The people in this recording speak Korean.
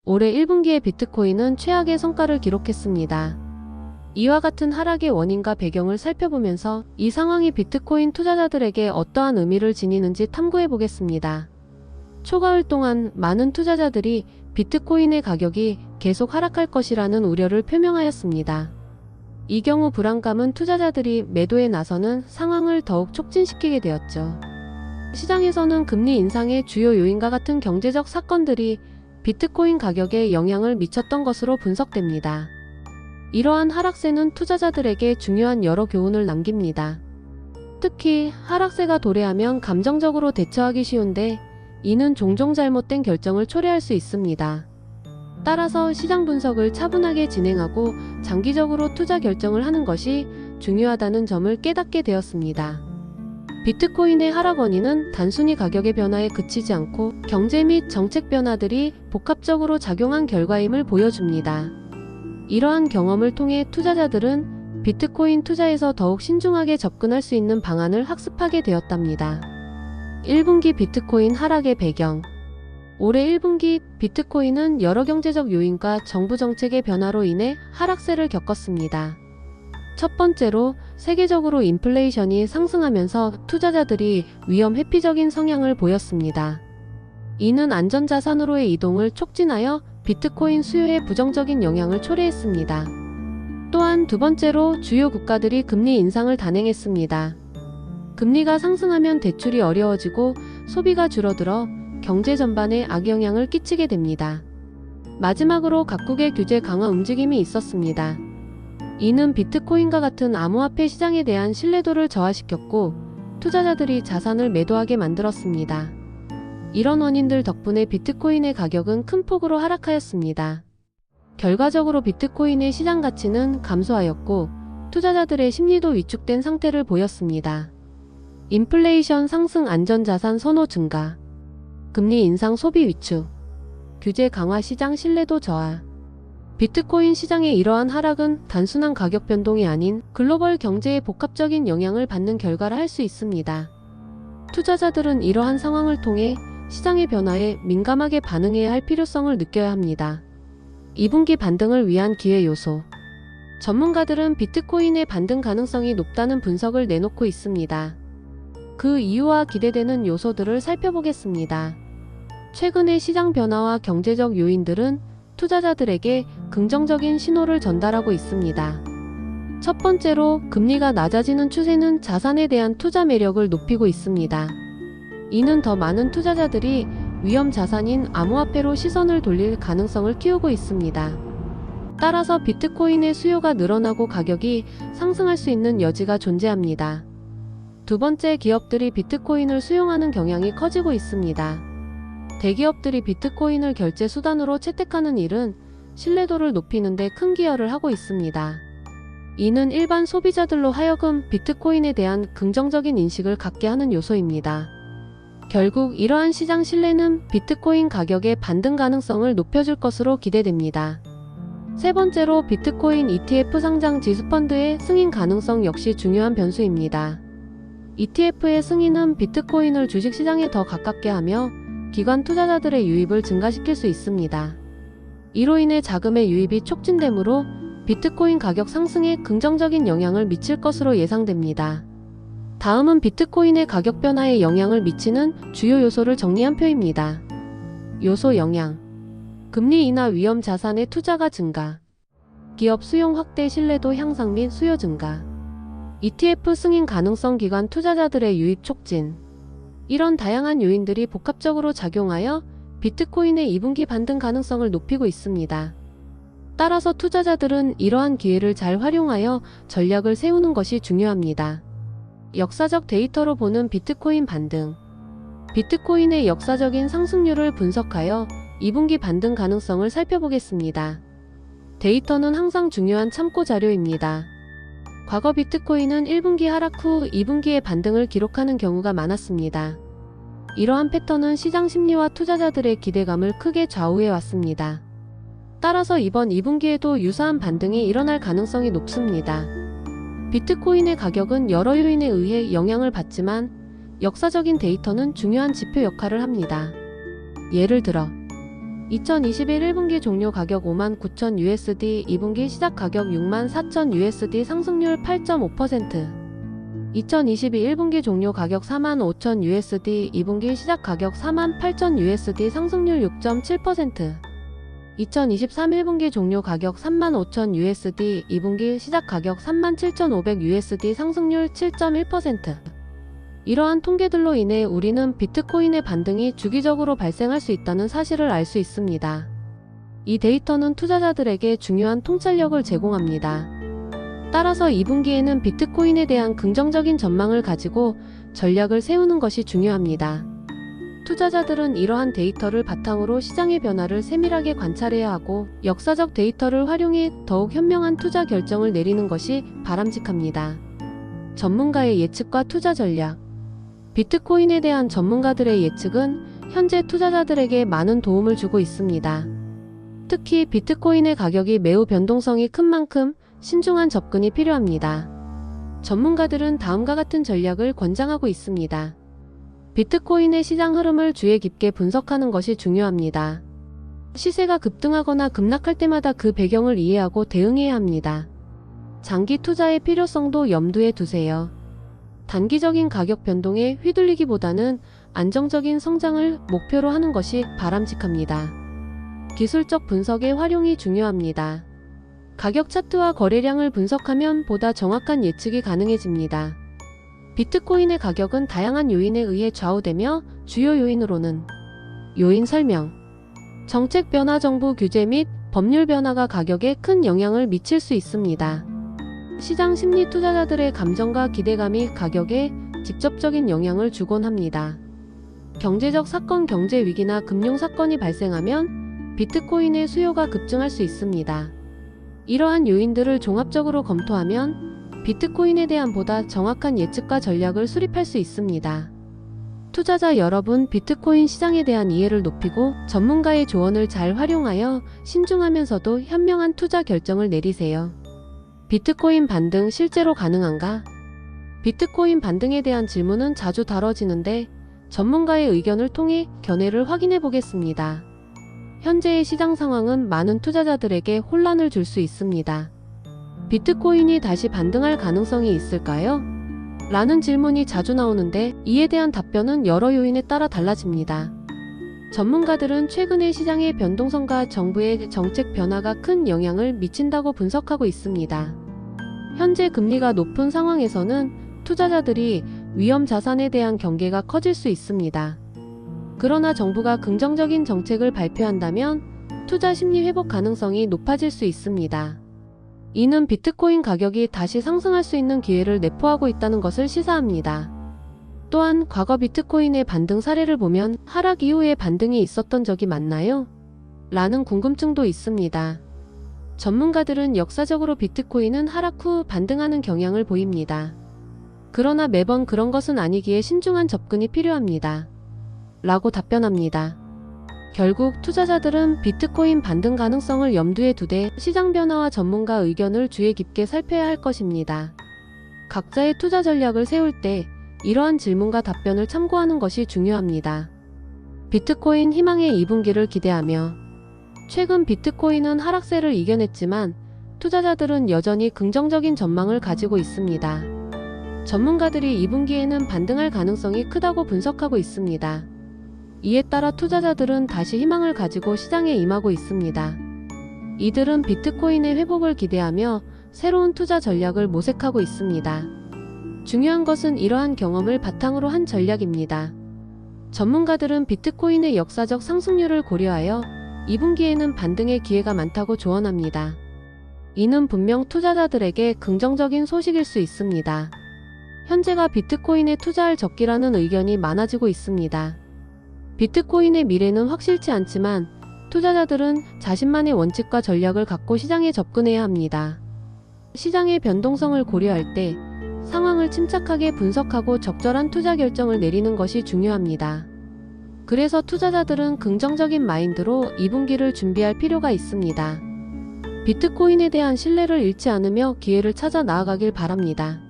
올해 1분기에 비트코인은 최악의 성과를 기록했습니다. 이와 같은 하락의 원인과 배경을 살펴보면서 이 상황이 비트코인 투자자들에게 어떠한 의미를 지니는지 탐구해 보겠습니다. 초가을 동안 많은 투자자들이 비트코인의 가격이 계속 하락할 것이라는 우려를 표명하였습니다. 이 경우 불안감은 투자자들이 매도에 나서는 상황을 더욱 촉진시키게 되었죠. 시장에서는 금리 인상의 주요 요인과 같은 경제적 사건들이 비트코인 가격에 영향을 미쳤던 것으로 분석됩니다. 이러한 하락세는 투자자들에게 중요한 여러 교훈을 남깁니다. 특히 하락세가 도래하면 감정적으로 대처하기 쉬운데 이는 종종 잘못된 결정을 초래할 수 있습니다. 따라서 시장 분석을 차분하게 진행하고 장기적으로 투자 결정을 하는 것이 중요하다는 점을 깨닫게 되었습니다. 비트코인의 하락 원인은 단순히 가격의 변화에 그치지 않고 경제 및 정책 변화들이 복합적으로 작용한 결과임을 보여줍니다. 이러한 경험을 통해 투자자들은 비트코인 투자에서 더욱 신중하게 접근할 수 있는 방안을 학습하게 되었답니다. 1분기 비트코인 하락의 배경. 올해 1분기 비트코인은 여러 경제적 요인과 정부 정책의 변화로 인해 하락세를 겪었습니다. 첫 번째로 세계적으로 인플레이션이 상승하면서 투자자들이 위험 회피적인 성향을 보였습니다. 이는 안전자산으로의 이동을 촉진하여 비트코인 수요에 부정적인 영향을 초래했습니다. 또한 두 번째로 주요 국가들이 금리 인상을 단행했습니다. 금리가 상승하면 대출이 어려워지고 소비가 줄어들어 경제 전반에 악영향을 끼치게 됩니다. 마지막으로 각국의 규제 강화 움직임이 있었습니다. 이는 비트코인과 같은 암호화폐 시장에 대한 신뢰도를 저하시켰고 투자자들이 자산을 매도하게 만들었습니다. 이런 원인들 덕분에 비트코인의 가격은 큰 폭으로 하락하였습니다. 결과적으로 비트코인의 시장 가치는 감소하였고 투자자들의 심리도 위축된 상태를 보였습니다. 인플레이션 상승, 안전자산 선호 증가, 금리 인상, 소비 위축, 규제 강화, 시장 신뢰도 저하. 비트코인 시장의 이러한 하락은 단순한 가격 변동이 아닌 글로벌 경제에 복합적인 영향을 받는 결과라 할 수 있습니다. 투자자들은 이러한 상황을 통해 시장의 변화에 민감하게 반응해야 할 필요성을 느껴야 합니다. 2분기 반등을 위한 기회 요소. 전문가들은 비트코인의 반등 가능성이 높다는 분석을 내놓고 있습니다. 그 이유와 기대되는 요소들을 살펴보겠습니다. 최근의 시장 변화와 경제적 요인들은 투자자들에게 긍정적인 신호를 전달하고 있습니다. 첫 번째로 금리가 낮아지는 추세는 자산에 대한 투자 매력을 높이고 있습니다. 이는 더 많은 투자자들이 위험 자산인 암호화폐로 시선을 돌릴 가능성을 키우고 있습니다. 따라서 비트코인의 수요가 늘어나고 가격이 상승할 수 있는 여지가 존재합니다. 두 번째, 기업들이 비트코인을 수용하는 경향이 커지고 있습니다. 대기업들이 비트코인을 결제 수단으로 채택하는 일은 신뢰도를 높이는 데 큰 기여를 하고 있습니다. 이는 일반 소비자들로 하여금 비트코인에 대한 긍정적인 인식을 갖게 하는 요소입니다. 결국 이러한 시장 신뢰는 비트코인 가격의 반등 가능성을 높여줄 것으로 기대됩니다. 세 번째로 비트코인 ETF 상장 지수펀드의 승인 가능성 역시 중요한 변수입니다. ETF의 승인은 비트코인을 주식시장에 더 가깝게 하며 기관 투자자들의 유입을 증가시킬 수 있습니다. 이로 인해 자금의 유입이 촉진되므로 비트코인 가격 상승에 긍정적인 영향을 미칠 것으로 예상됩니다. 다음은 비트코인의 가격 변화에 영향을 미치는 주요 요소를 정리한 표입니다. 요소 영향. 금리 인하, 위험 자산의 투자가 증가, 기업 수용 확대, 신뢰도 향상 및 수요 증가, ETF 승인 가능성, 기관 투자자들의 유입 촉진. 이런 다양한 요인들이 복합적으로 작용하여 비트코인의 2분기 반등 가능성을 높이고 있습니다. 따라서 투자자들은 이러한 기회를 잘 활용하여 전략을 세우는 것이 중요합니다. 역사적 데이터로 보는 비트코인 반등. 비트코인의 역사적인 상승률을 분석하여 2분기 반등 가능성을 살펴보겠습니다. 데이터는 항상 중요한 참고 자료입니다. 과거 비트코인은 1분기 하락 후 2분기에 반등을 기록하는 경우가 많았습니다. 이러한 패턴은 시장 심리와 투자자들의 기대감을 크게 좌우해 왔습니다. 따라서 이번 2분기에도 유사한 반등이 일어날 가능성이 높습니다. 비트코인의 가격은 여러 요인에 의해 영향을 받지만 역사적인 데이터는 중요한 지표 역할을 합니다. 예를 들어 2021 1분기 종료 가격 59,000 USD, 2분기 시작 가격 64,000 USD, 상승률 8.5%. 2022 1분기 종료 가격 45,000 USD, 2분기 시작 가격 48,000 USD, 상승률 6.7%. 2023 1분기 종료 가격 35,000 USD, 2분기 시작 가격 37,500 USD, 상승률 7.1%. 이러한 통계들로 인해 우리는 비트코인의 반등이 주기적으로 발생할 수 있다는 사실을 알 수 있습니다. 이 데이터는 투자자들에게 중요한 통찰력을 제공합니다. 따라서 2분기에는 비트코인에 대한 긍정적인 전망을 가지고 전략을 세우는 것이 중요합니다. 투자자들은 이러한 데이터를 바탕으로 시장의 변화를 세밀하게 관찰해야 하고 역사적 데이터를 활용해 더욱 현명한 투자 결정을 내리는 것이 바람직합니다. 전문가의 예측과 투자 전략. 비트코인에 대한 전문가들의 예측은 현재 투자자들에게 많은 도움을 주고 있습니다. 특히 비트코인의 가격이 매우 변동성이 큰 만큼 신중한 접근이 필요합니다. 전문가들은 다음과 같은 전략을 권장하고 있습니다. 비트코인의 시장 흐름을 주의 깊게 분석하는 것이 중요합니다. 시세가 급등하거나 급락할 때마다 그 배경을 이해하고 대응해야 합니다. 장기 투자의 필요성도 염두에 두세요. 단기적인 가격 변동에 휘둘리기보다는 안정적인 성장을 목표로 하는 것이 바람직합니다. 기술적 분석의 활용이 중요합니다. 가격 차트와 거래량을 분석하면 보다 정확한 예측이 가능해집니다. 비트코인의 가격은 다양한 요인에 의해 좌우되며 주요 요인으로는 요인 설명, 정책 변화, 정부 규제 및 법률 변화가 가격에 큰 영향을 미칠 수 있습니다. 시장 심리, 투자자들의 감정과 기대감이 가격에 직접적인 영향을 주곤 합니다. 경제적 사건, 경제 위기나 금융 사건이 발생하면 비트코인의 수요가 급증할 수 있습니다. 이러한 요인들을 종합적으로 검토하면 비트코인에 대한 보다 정확한 예측과 전략을 수립할 수 있습니다. 투자자 여러분, 비트코인 시장에 대한 이해를 높이고 전문가의 조언을 잘 활용하여 신중하면서도 현명한 투자 결정을 내리세요. 비트코인 반등 실제로 가능한가? 비트코인 반등에 대한 질문은 자주 다뤄지는데 전문가의 의견을 통해 견해를 확인해 보겠습니다. 현재의 시장 상황은 많은 투자자들에게 혼란을 줄 수 있습니다. 비트코인이 다시 반등할 가능성이 있을까요? 라는 질문이 자주 나오는데 이에 대한 답변은 여러 요인에 따라 달라집니다. 전문가들은 최근의 시장의 변동성과 정부의 정책 변화가 큰 영향을 미친다고 분석하고 있습니다. 현재 금리가 높은 상황에서는 투자자들이 위험 자산에 대한 경계가 커질 수 있습니다. 그러나 정부가 긍정적인 정책을 발표한다면 투자 심리 회복 가능성이 높아질 수 있습니다. 이는 비트코인 가격이 다시 상승할 수 있는 기회를 내포하고 있다는 것을 시사합니다. 또한 과거 비트코인의 반등 사례를 보면 하락 이후에 반등이 있었던 적이 맞나요? 라는 궁금증도 있습니다. 전문가들은 역사적으로 비트코인은 하락 후 반등하는 경향을 보입니다. 그러나 매번 그런 것은 아니기에 신중한 접근이 필요합니다. 라고 답변합니다. 결국 투자자들은 비트코인 반등 가능성을 염두에 두되 시장 변화와 전문가 의견을 주의 깊게 살펴야 할 것입니다. 각자의 투자 전략을 세울 때 이러한 질문과 답변을 참고하는 것이 중요합니다. 비트코인 희망의 2분기를 기대하며. 최근 비트코인은 하락세를 이겨냈지만 투자자들은 여전히 긍정적인 전망을 가지고 있습니다. 전문가들이 2분기에는 반등할 가능성이 크다고 분석하고 있습니다. 이에 따라 투자자들은 다시 희망을 가지고 시장에 임하고 있습니다. 이들은 비트코인의 회복을 기대하며 새로운 투자 전략을 모색하고 있습니다. 중요한 것은 이러한 경험을 바탕으로 한 전략입니다. 전문가들은 비트코인의 역사적 상승률을 고려하여 2분기에는 반등의 기회가 많다고 조언합니다. 이는 분명 투자자들에게 긍정적인 소식일 수 있습니다. 현재가 비트코인에 투자할 적기라는 의견이 많아지고 있습니다. 비트코인의 미래는 확실치 않지만 투자자들은 자신만의 원칙과 전략을 갖고 시장에 접근해야 합니다. 시장의 변동성을 고려할 때 상황을 침착하게 분석하고 적절한 투자 결정을 내리는 것이 중요합니다. 그래서 투자자들은 긍정적인 마인드로 2분기를 준비할 필요가 있습니다. 비트코인에 대한 신뢰를 잃지 않으며 기회를 찾아 나아가길 바랍니다.